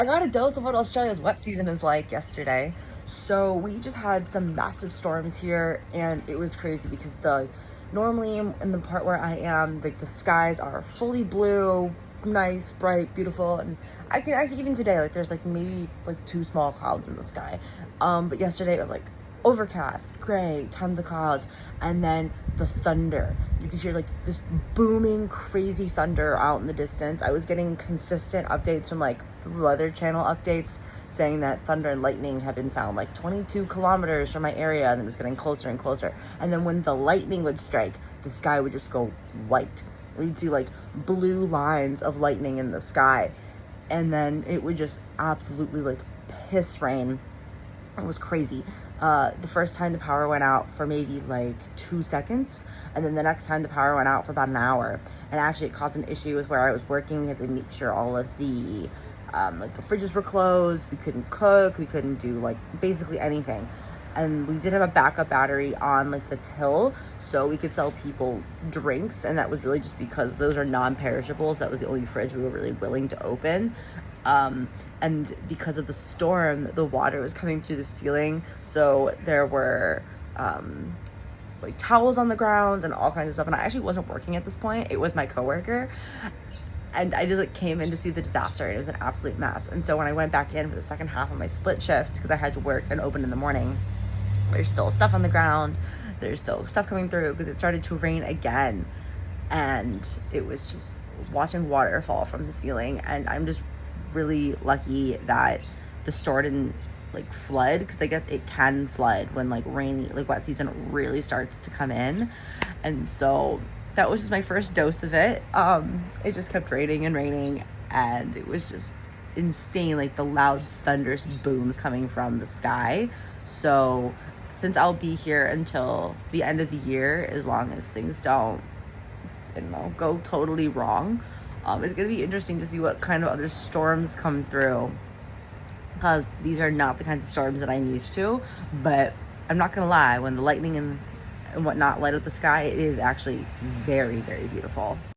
I got a dose of what Australia's wet season is like yesterday. So we just had some massive storms here, and it was crazy because normally in the part where I am, like the skies are fully blue, nice, bright, beautiful, and I can actually even today, like there's like maybe like two small clouds in the sky. But yesterday it was like overcast, gray, tons of clouds, and then the thunder. You could hear like this booming, crazy thunder out in the distance. I was getting consistent updates from like the Weather Channel updates saying that thunder and lightning had been found like 22 kilometers from my area, and it was getting closer and closer. And then when the lightning would strike, the sky would just go white. We'd see like blue lines of lightning in the sky, and then it would just absolutely like piss rain. It was crazy. The first time the power went out for maybe like 2 seconds, and then the next time the power went out for about an hour. And actually it caused an issue with where I was working. We had to make sure all of the like the fridges were closed. We couldn't cook, we couldn't do like basically anything. And we did have a backup battery on like the till, so we could sell people drinks, and that was really just because those are non-perishables. That was the only fridge we were really willing to open. And because of the storm, the water was coming through the ceiling, so there were like towels on the ground and all kinds of stuff. And I actually wasn't working at this point. It was my coworker, and I just like came in to see the disaster, and it was an absolute mess. And so when I went back in for the second half of my split shift, because I had to work and open in the morning, there's still stuff on the ground, there's still stuff coming through because it started to rain again. And it was just watching water fall from the ceiling. And I'm just really lucky that the store didn't like flood, because I guess it can flood when like rainy, like wet season really starts to come in. And so that was just my first dose of it. It just kept raining and raining, and it was just insane, like the loud thunderous booms coming from the sky. So since I'll be here until the end of the year, as long as things don't, I don't know, go totally wrong, it's gonna be interesting to see what kind of other storms come through, because these are not the kinds of storms that I'm used to. But I'm not gonna lie, when the lightning and whatnot light up the sky, it is actually very, very beautiful.